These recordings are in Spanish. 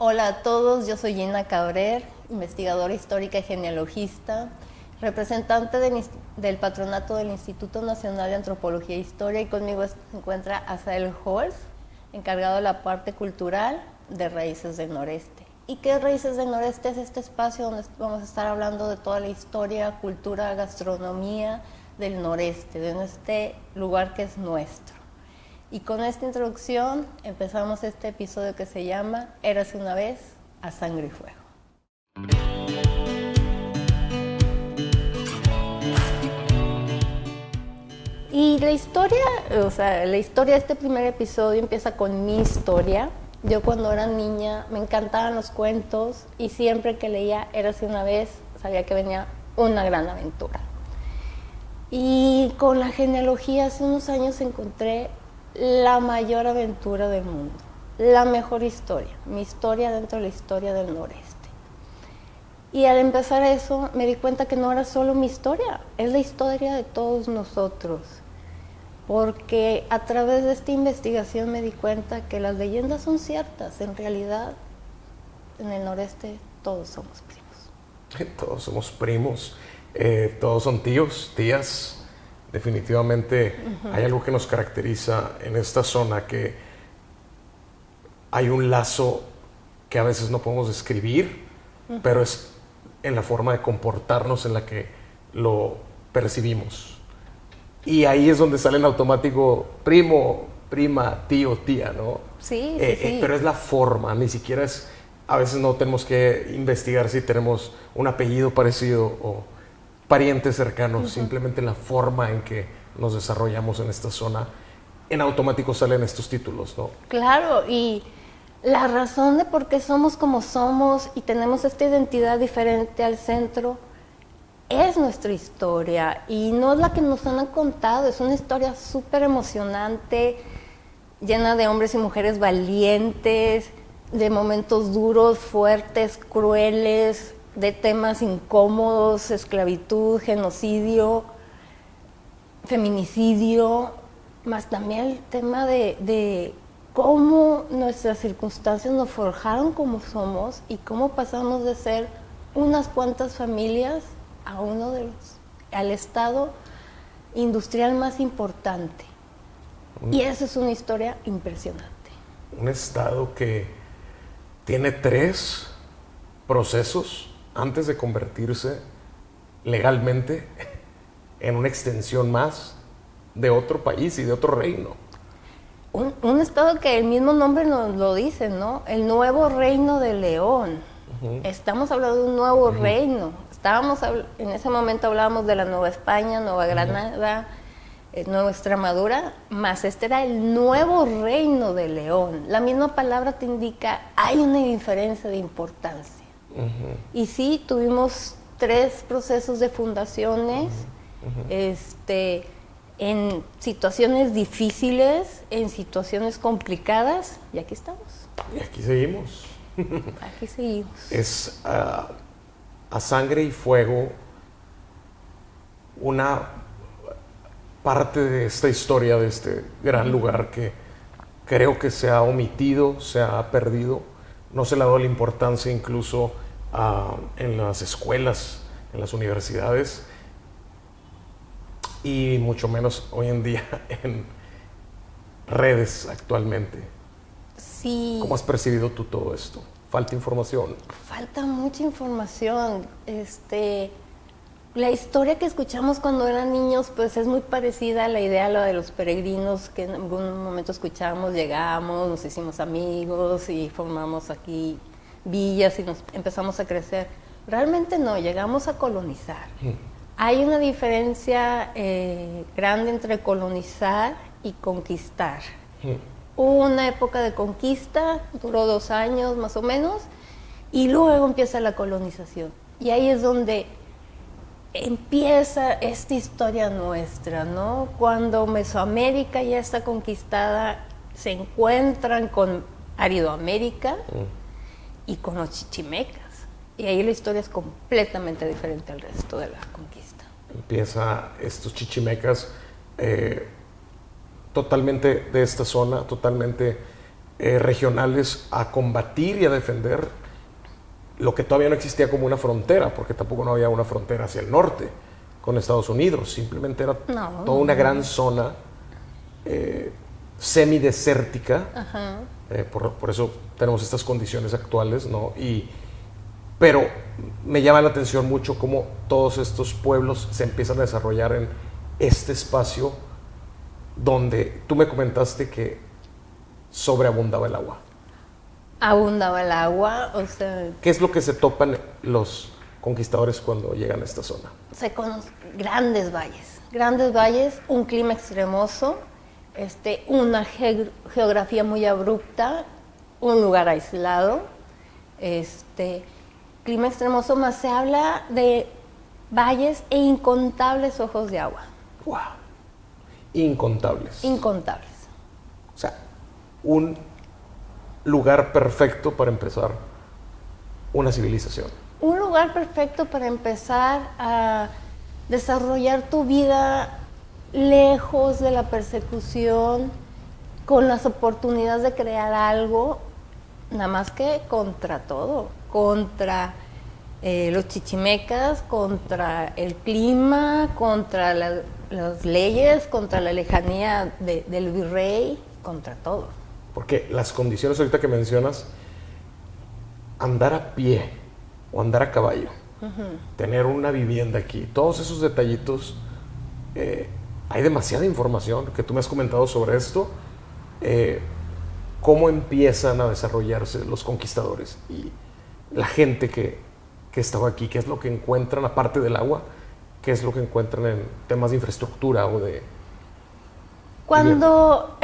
Hola a todos, yo soy Gina Cabrer, investigadora histórica y genealogista, representante del patronato del Instituto Nacional de Antropología e Historia, y conmigo se encuentra Asael Holz, encargado de la parte cultural de Raíces del Noreste. ¿Y qué es Raíces del Noreste? Es este espacio donde vamos a estar hablando de toda la historia, cultura, gastronomía del noreste, de este lugar que es nuestro. Y con esta introducción empezamos este episodio que se llama Érase una vez a sangre y fuego. Y la historia de este primer episodio empieza con mi historia. Yo cuando era niña me encantaban los cuentos y siempre que leía Érase una vez sabía que venía una gran aventura. Y con la genealogía hace unos años encontré la mayor aventura del mundo, la mejor historia, mi historia dentro de la historia del noreste. Y al empezar eso me di cuenta que no era solo mi historia, es la historia de todos nosotros. Porque a través de esta investigación me di cuenta que las leyendas son ciertas. En realidad, en el noreste todos somos primos. Todos somos primos, todos son tíos, tías. Definitivamente hay algo que nos caracteriza en esta zona, que hay un lazo que a veces no podemos describir, pero es en la forma de comportarnos en la que lo percibimos. Y ahí es donde sale en automático primo, prima, tío, tía, ¿no? Sí, sí. Pero es la forma, ni siquiera es... A veces no tenemos que investigar si tenemos un apellido parecido o parientes cercanos, simplemente la forma en que nos desarrollamos en esta zona, en automático salen estos títulos, ¿no? Claro, y la razón de por qué somos como somos y tenemos esta identidad diferente al centro es nuestra historia, y no es la que nos han contado, es una historia súper emocionante, llena de hombres y mujeres valientes, de momentos duros, fuertes, crueles, de temas incómodos, esclavitud, genocidio, feminicidio, más también el tema de cómo nuestras circunstancias nos forjaron como somos y cómo pasamos de ser unas cuantas familias a al estado industrial más importante. Y esa es una historia impresionante. Un estado que tiene 3 procesos antes de convertirse legalmente en una extensión más de otro país y de otro reino. Un estado que el mismo nombre nos lo dice, ¿no? El nuevo reino de León. Estamos hablando de un nuevo reino. En ese momento hablábamos de la Nueva España, Nueva Granada, Nueva Extremadura, más este era el nuevo reino de León. La misma palabra te indica, hay una diferencia de importancia. Y sí, tuvimos 3 procesos de fundaciones, en situaciones difíciles, en situaciones complicadas, y aquí estamos. Y aquí seguimos. Aquí seguimos. Es a sangre y fuego una parte de esta historia, de este gran lugar que creo que se ha omitido, se ha perdido. No se le ha dado la importancia incluso en las escuelas, en las universidades, y mucho menos hoy en día en redes actualmente. Sí. ¿Cómo has percibido tú todo esto? ¿Falta información? Falta mucha información. La historia que escuchamos cuando eran niños, pues es muy parecida a la idea, la de los peregrinos, que en algún momento escuchamos, llegamos, nos hicimos amigos y formamos aquí villas y nos empezamos a crecer. Realmente no, llegamos a colonizar. Hay una diferencia grande entre colonizar y conquistar. Hubo una época de conquista, duró 2 años más o menos, y luego empieza la colonización. Y ahí es donde empieza esta historia nuestra, ¿no? Cuando Mesoamérica ya está conquistada, se encuentran con Aridoamérica y con los chichimecas. Y ahí la historia es completamente diferente al resto de la conquista. Empieza estos chichimecas totalmente de esta zona, totalmente regionales a combatir y a defender lo que todavía no existía como una frontera, porque tampoco no había una frontera hacia el norte con Estados Unidos, simplemente era toda una gran zona semidesértica. Por eso tenemos estas condiciones actuales, ¿no? Pero me llama la atención mucho cómo todos estos pueblos se empiezan a desarrollar en este espacio donde tú me comentaste que sobreabundaba el agua. Abundaba el agua, o sea... ¿Qué es lo que se topan los conquistadores cuando llegan a esta zona? Se conocen grandes valles, un clima extremoso, una geografía muy abrupta, un lugar aislado, clima extremoso, más se habla de valles e incontables ojos de agua. ¡Wow! Incontables. Incontables. O sea, un lugar perfecto para empezar una civilización. Un lugar perfecto para empezar a desarrollar tu vida lejos de la persecución, con las oportunidades de crear algo, nada más que contra todo, contra los chichimecas, contra el clima, contra las leyes, contra la lejanía del virrey, contra todo. Porque las condiciones ahorita que mencionas, andar a pie o andar a caballo, tener una vivienda aquí, todos esos detallitos, hay demasiada información que tú me has comentado sobre esto. ¿Cómo empiezan a desarrollarse los conquistadores y la gente que estaba aquí? ¿Qué es lo que encuentran aparte del agua? ¿Qué es lo que encuentran en temas de infraestructura o de... Cuando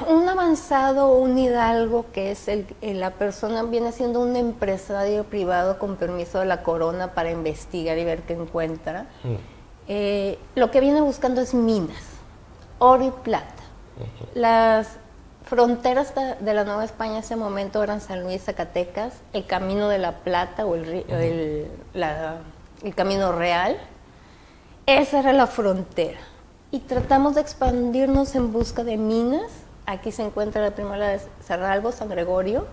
un avanzado, un hidalgo, que es la persona, viene siendo un empresario privado con permiso de la corona para investigar y ver qué encuentra, lo que viene buscando es minas, oro y plata. Las fronteras de la Nueva España en ese momento eran San Luis, Zacatecas, el Camino de la Plata o el Camino Real. Esa era la frontera. Y tratamos de expandirnos en busca de minas. Aquí se encuentra la primera de Cerralbo, San Gregorio.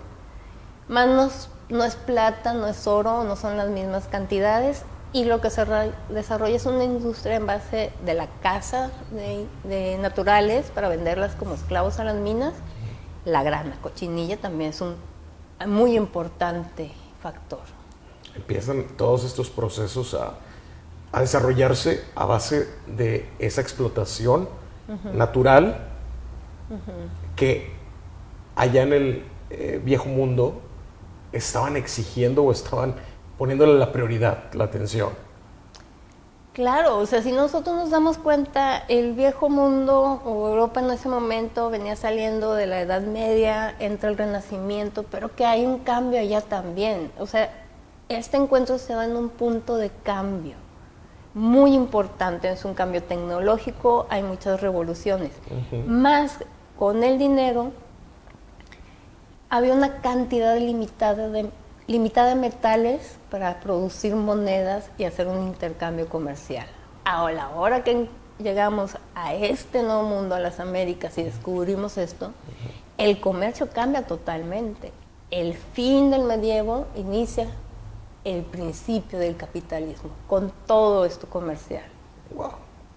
Más no es plata, no es oro, no son las mismas cantidades. Y lo que se desarrolla es una industria en base de la caza de naturales para venderlas como esclavos a las minas. La grana, cochinilla, también es un muy importante factor. Empiezan todos estos procesos a desarrollarse a base de esa explotación natural que allá en el viejo mundo estaban exigiendo o estaban poniéndole la prioridad, la atención. Claro, o sea, si nosotros nos damos cuenta, el viejo mundo o Europa en ese momento venía saliendo de la Edad Media, entra el Renacimiento, pero que hay un cambio allá también. O sea, este encuentro se da en un punto de cambio muy importante, es un cambio tecnológico, hay muchas revoluciones. Más con el dinero, había una cantidad limitada de metales para producir monedas y hacer un intercambio comercial. Ahora que llegamos a este nuevo mundo, a las Américas, y descubrimos esto, el comercio cambia totalmente. El fin del medievo inicia el principio del capitalismo, con todo esto comercial. Wow.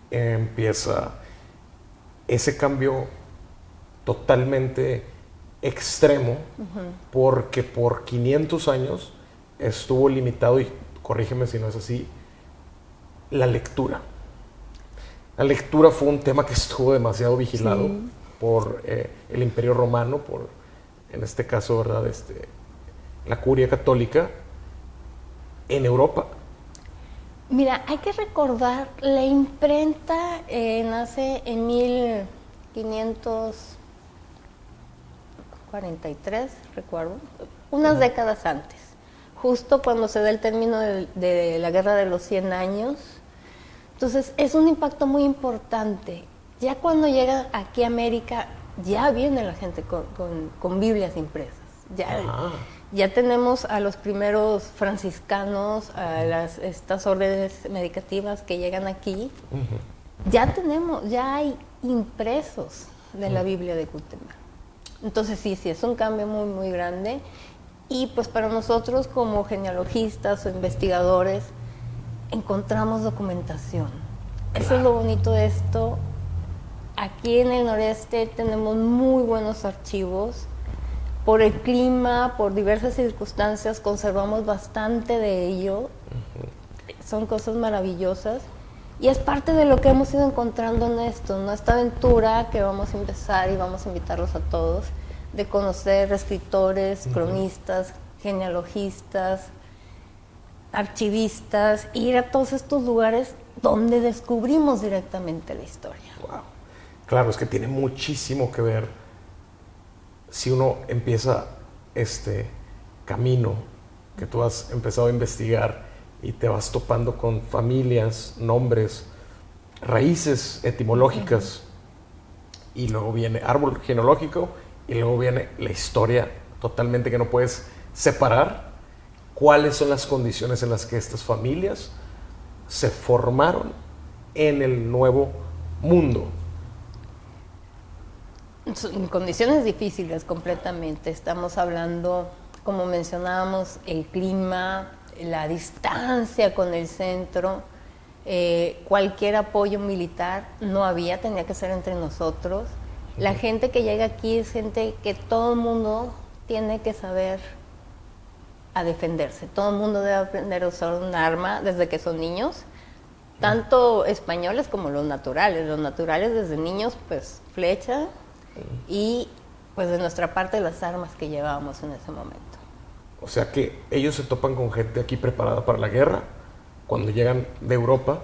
Empieza ese cambio totalmente extremo, porque por 500 años estuvo limitado, y corrígeme si no es así, la lectura. La lectura fue un tema que estuvo demasiado vigilado por el Imperio Romano, por, en este caso, ¿verdad? La curia católica en Europa. Mira, hay que recordar, la imprenta nace en 1543, recuerdo, unas décadas antes, justo cuando se da el término de la Guerra de los 100 años. Entonces, es un impacto muy importante. Ya cuando llega aquí a América, ya viene la gente con Biblias impresas. Ya tenemos a los primeros franciscanos, a estas órdenes medicativas que llegan aquí. Ya hay impresos de la Biblia de Gutenberg. Entonces sí, es un cambio muy, muy grande. Y pues para nosotros como genealogistas o investigadores, encontramos documentación. Eso es lo bonito de esto. Aquí en el noreste tenemos muy buenos archivos. Por el clima, por diversas circunstancias, conservamos bastante de ello. Son cosas maravillosas. Y es parte de lo que hemos ido encontrando en esto, ¿no? Esta aventura que vamos a empezar y vamos a invitarlos a todos, de conocer escritores, cronistas, genealogistas, archivistas, ir a todos estos lugares donde descubrimos directamente la historia. Wow. Claro, es que tiene muchísimo que ver si uno empieza este camino que tú has empezado a investigar y te vas topando con familias, nombres, raíces etimológicas, y luego viene árbol genealógico, y luego viene la historia totalmente que no puedes separar. ¿Cuáles son las condiciones en las que estas familias se formaron en el nuevo mundo? En condiciones difíciles completamente. Estamos hablando, como mencionábamos, el clima, la distancia con el centro, cualquier apoyo militar no había, tenía que ser entre nosotros. La gente que llega aquí es gente que todo el mundo tiene que saber a defenderse. Todo el mundo debe aprender a usar un arma desde que son niños, tanto españoles como los naturales. Los naturales desde niños, pues flecha, y pues de nuestra parte las armas que llevábamos en ese momento. O sea que ellos se topan con gente aquí preparada para la guerra cuando llegan de Europa,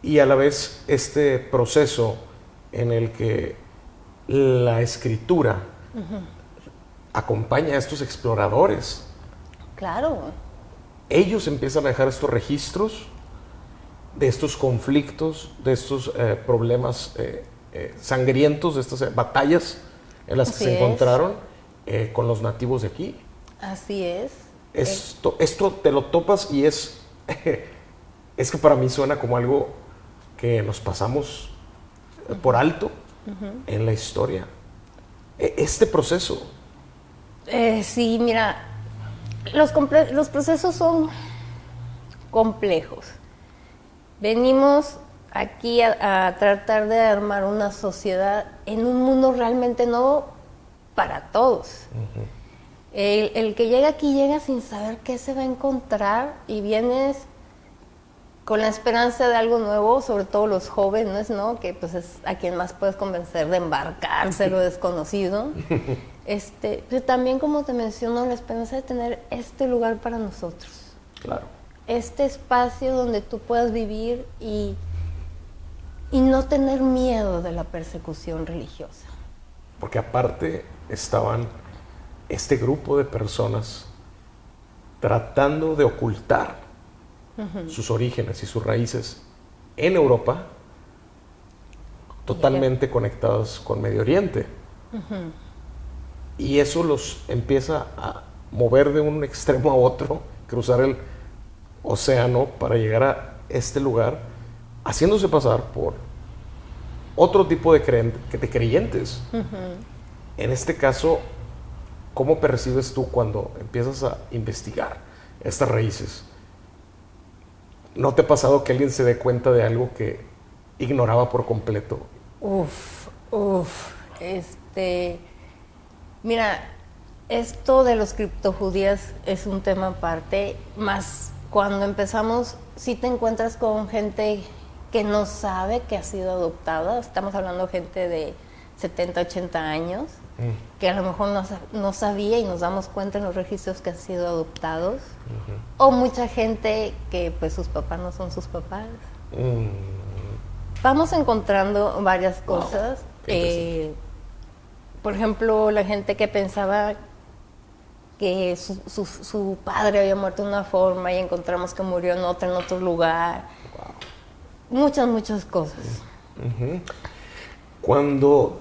y a la vez este proceso en el que la escritura acompaña a estos exploradores. Claro. Ellos empiezan a dejar estos registros de estos conflictos, de estos problemas sangrientos, de estas batallas en las que se encontraron con los nativos de aquí. Así es. Esto te lo topas y es que para mí suena como algo que nos pasamos por alto en la historia. Este proceso. Sí, mira, los procesos son complejos. Venimos aquí a tratar de armar una sociedad en un mundo realmente nuevo para todos. El que llega aquí llega sin saber qué se va a encontrar, y vienes con la esperanza de algo nuevo, sobre todo los jóvenes, ¿no? Que pues es a quien más puedes convencer de embarcarse en lo desconocido. Pero también, como te menciono, la esperanza de tener este lugar para nosotros. Claro. Este espacio donde tú puedas vivir y no tener miedo de la persecución religiosa. Porque aparte estaban este grupo de personas tratando de ocultar sus orígenes y sus raíces en Europa, totalmente conectadas con Medio Oriente. Y eso los empieza a mover de un extremo a otro, cruzar el océano para llegar a este lugar, haciéndose pasar por otro tipo de creyentes. En este caso, ¿cómo percibes tú cuando empiezas a investigar estas raíces? ¿No te ha pasado que alguien se dé cuenta de algo que ignoraba por completo? Mira, esto de los criptojudías es un tema aparte, más cuando empezamos, sí te encuentras con gente que no sabe que ha sido adoptada. Estamos hablando de gente de 70, 80 años, que a lo mejor no sabía, y nos damos cuenta en los registros que han sido adoptados. O mucha gente que pues sus papás no son sus papás. Vamos encontrando varias cosas. Por ejemplo, la gente que pensaba que su padre había muerto de una forma y encontramos que murió en otro lugar. Muchas cosas. Cuando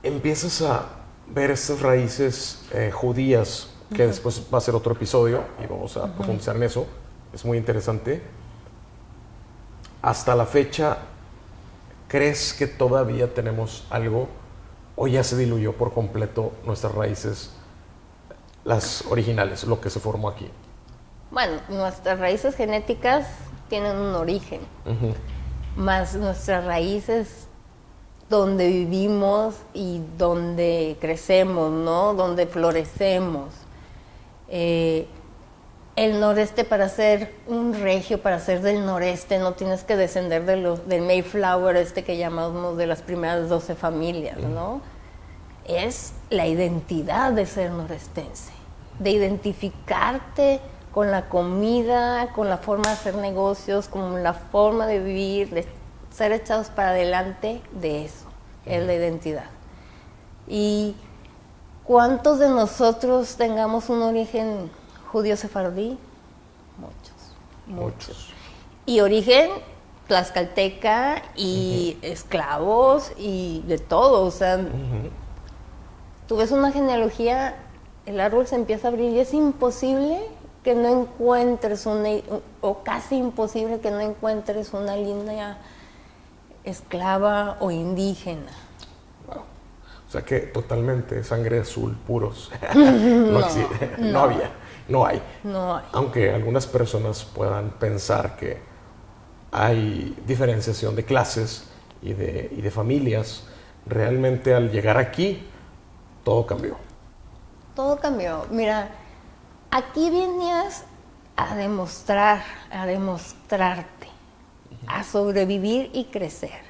empiezas a ver estas raíces judías, que después va a ser otro episodio y vamos a profundizar en eso, es muy interesante. Hasta la fecha, ¿crees que todavía tenemos algo o ya se diluyó por completo nuestras raíces, las originales, lo que se formó aquí? Bueno, nuestras raíces genéticas tienen un origen, más nuestras raíces donde vivimos y donde crecemos, ¿no? Donde florecemos. El noreste, para ser un regio, para ser del noreste, no tienes que descender del Mayflower que llamamos de las primeras 12 familias, ¿no? Es la identidad de ser norestense, de identificarte con la comida, con la forma de hacer negocios, con la forma de vivir, de ser echados para adelante, de eso, es la identidad. Y ¿cuántos de nosotros tengamos un origen judío sefardí? Muchos. Y origen tlaxcalteca y esclavos y de todo, o sea, tú ves una genealogía, el árbol se empieza a abrir y es imposible que no encuentres o casi imposible que no encuentres una línea esclava o indígena. Wow. O sea que totalmente sangre azul, puros. No había, no hay. No hay. Aunque algunas personas puedan pensar que hay diferenciación de clases y de familias, realmente al llegar aquí, todo cambió. Todo cambió. Mira, aquí venías a demostrarte, a sobrevivir y crecer.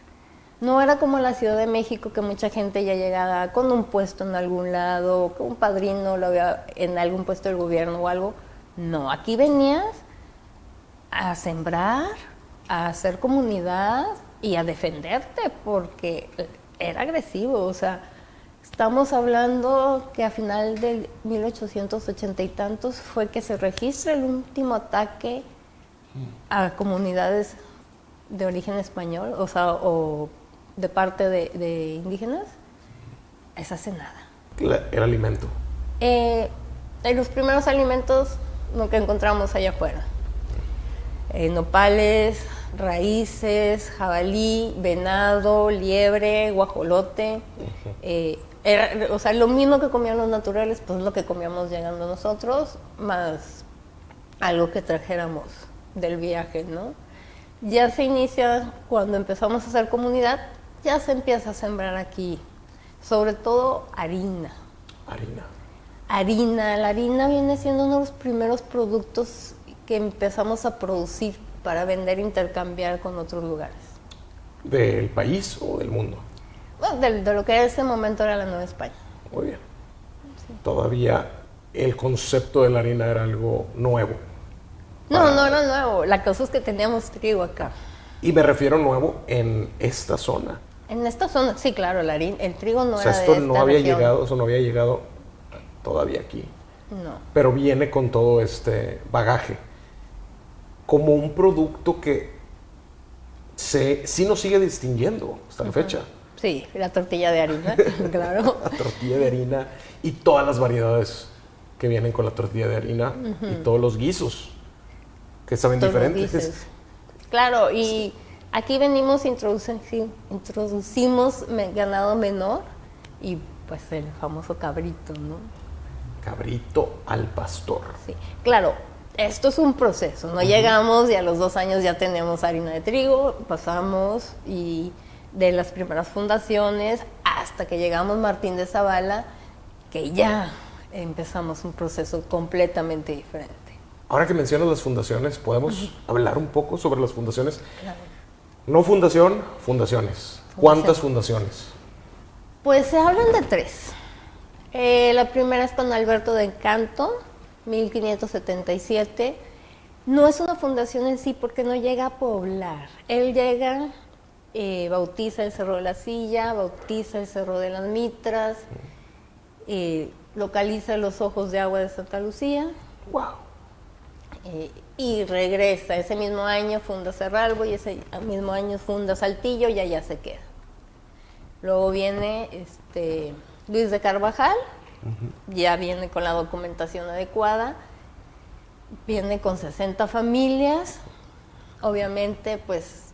No era como la Ciudad de México, que mucha gente ya llegaba con un puesto en algún lado, con un padrino lo había en algún puesto del gobierno o algo. No, aquí venías a sembrar, a hacer comunidad y a defenderte, porque era agresivo. O sea, estamos hablando que a final del 1880 y tantos fue que se registra el último ataque a comunidades de origen español, o sea, o de parte de indígenas. Es hace nada. Era alimento. Los primeros alimentos lo que encontramos allá afuera. Nopales, raíces, jabalí, venado, liebre, guajolote. O sea, lo mismo que comían los naturales, pues lo que comíamos llegando nosotros, más algo que trajéramos del viaje, ¿no? Ya se inicia cuando empezamos a hacer comunidad, ya se empieza a sembrar aquí, sobre todo harina. La harina viene siendo uno de los primeros productos que empezamos a producir para vender e intercambiar con otros lugares. ¿Del país o del mundo? Bueno, de lo que en ese momento era la Nueva España. Muy bien. Sí. Todavía el concepto de la harina era algo nuevo. No era nuevo. La cosa es que teníamos trigo acá. Y me refiero nuevo en esta zona. En esta zona, sí, claro, el trigo no era de esta región. Eso no había llegado todavía aquí. No. Pero viene con todo este bagaje. Como un producto que sí nos sigue distinguiendo hasta la fecha. Sí, la tortilla de harina, claro. La tortilla de harina y todas las variedades que vienen con la tortilla de harina y todos los guisos que saben todos diferentes. Claro, y aquí venimos, introducimos ganado menor y pues el famoso cabrito, ¿no? Cabrito al pastor. Sí, claro, esto es un proceso, no llegamos y a los 2 años ya tenemos harina de trigo, pasamos y de las primeras fundaciones hasta que llegamos Martín de Zavala, que ya empezamos un proceso completamente diferente. Ahora que mencionas las fundaciones, ¿podemos hablar un poco sobre las fundaciones? Claro. No fundación, fundaciones. ¿Cuántas fundaciones? Pues se hablan de 3. La primera es con Alberto de Encanto, 1577. No es una fundación en sí porque no llega a poblar. Él llega, bautiza el Cerro de la Silla, bautiza el Cerro de las Mitras, localiza los ojos de agua de Santa Lucía. ¡Wow! Y regresa. Ese mismo año funda Cerralbo y ese mismo año funda Saltillo y allá se queda. Luego viene Luis de Carvajal, ya viene con la documentación adecuada, viene con 60 familias, obviamente pues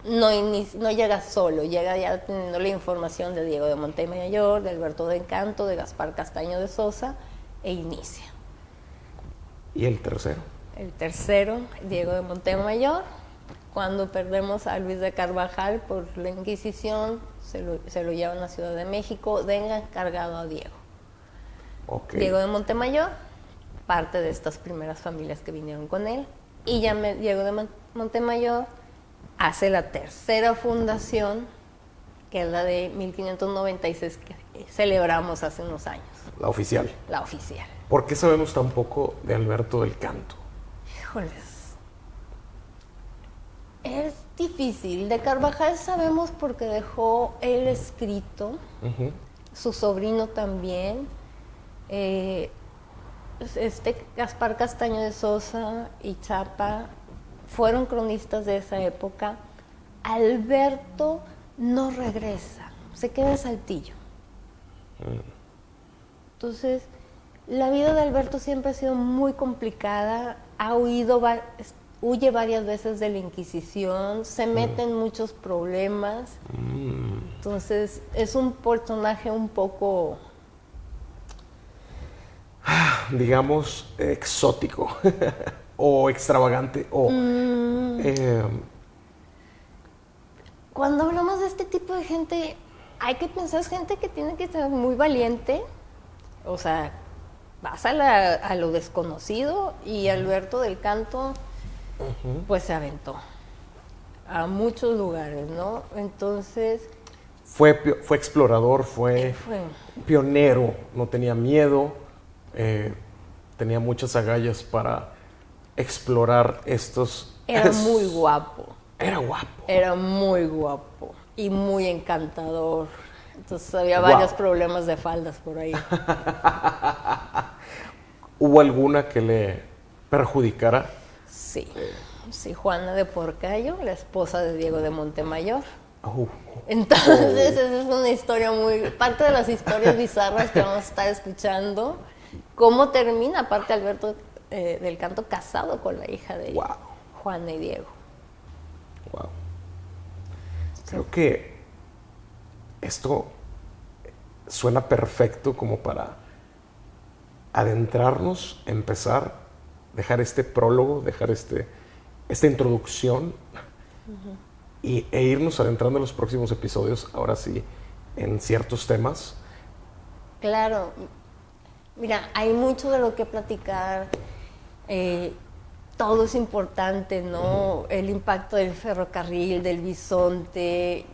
no llega solo, llega ya teniendo la información de Diego de Montemayor, de Alberto del Canto, de Gaspar Castaño de Sosa, e inicia. ¿Y el tercero? El tercero, Diego de Montemayor, cuando perdemos a Luis de Carvajal por la Inquisición, se lo llevan a Ciudad de México, venga encargado a Diego. Okay. Diego de Montemayor, parte de estas primeras familias que vinieron con él, y ya Diego de Montemayor hace la tercera fundación, que es la de 1596, que celebramos hace unos años. La oficial. La oficial. ¿Por qué sabemos tan poco de Alberto del Canto? Híjoles. Es difícil. De Carvajal sabemos porque dejó él escrito, su sobrino también. Gaspar Castaño de Sosa y Chapa fueron cronistas de esa época. Alberto no regresa, se queda en Saltillo. Entonces, la vida de Alberto siempre ha sido muy complicada, huye varias veces de la Inquisición, se mete en muchos problemas. Entonces, es un personaje un poco, digamos, exótico o extravagante o cuando hablamos de este tipo de gente, hay que pensar, es gente que tiene que ser muy valiente, o sea, vas a lo desconocido, y Alberto del Canto, pues se aventó a muchos lugares, ¿no? Entonces... Fue explorador, fue pionero, no tenía miedo, tenía muchas agallas para explorar estos... Era muy guapo. Era guapo. Era muy guapo y muy encantador. Entonces había varios problemas de faldas por ahí. ¿Hubo alguna que le perjudicara? Sí, Juana de Porcayo, la esposa de Diego de Montemayor. Entonces esa es una historia parte de las historias bizarras que vamos a estar escuchando. ¿Cómo termina, aparte Alberto del Canto, casado con la hija de Juana y Diego? Wow. Creo que esto suena perfecto como para adentrarnos, empezar, dejar este prólogo, dejar esta introducción e irnos adentrando en los próximos episodios, ahora sí, en ciertos temas. Claro. Mira, hay mucho de lo que platicar. Todo es importante, ¿no? El impacto del ferrocarril, del bisonte,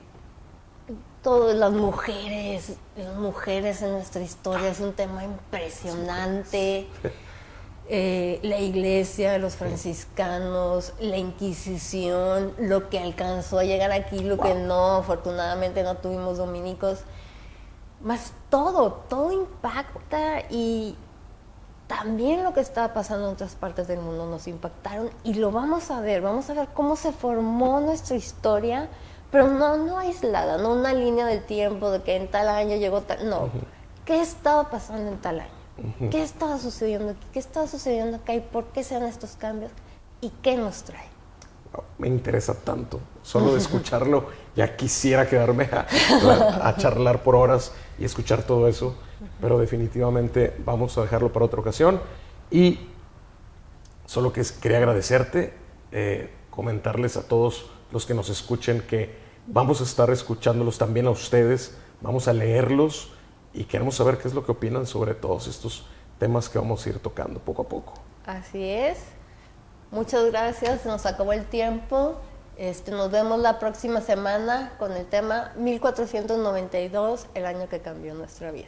todas las mujeres en nuestra historia es un tema impresionante. La iglesia, los franciscanos, la Inquisición, lo que alcanzó a llegar aquí, lo que no, afortunadamente no tuvimos dominicos, más todo impacta, y también lo que estaba pasando en otras partes del mundo nos impactaron, y lo vamos a ver cómo se formó nuestra historia, pero no aislada, no una línea del tiempo de que en tal año llegó tal, no, ¿qué estaba pasando en tal año? ¿Qué estaba sucediendo aquí? ¿Qué estaba sucediendo acá? ¿Y por qué se dan estos cambios? ¿Y qué nos trae? Me interesa tanto, solo de escucharlo ya quisiera quedarme a charlar por horas y escuchar todo eso, pero definitivamente vamos a dejarlo para otra ocasión. Y solo quería agradecerte, comentarles a todos los que nos escuchen que vamos a estar escuchándolos también a ustedes, vamos a leerlos y queremos saber qué es lo que opinan sobre todos estos temas que vamos a ir tocando poco a poco. Así es. Muchas gracias, nos acabó el tiempo. Nos vemos la próxima semana con el tema 1492, el año que cambió nuestra vida.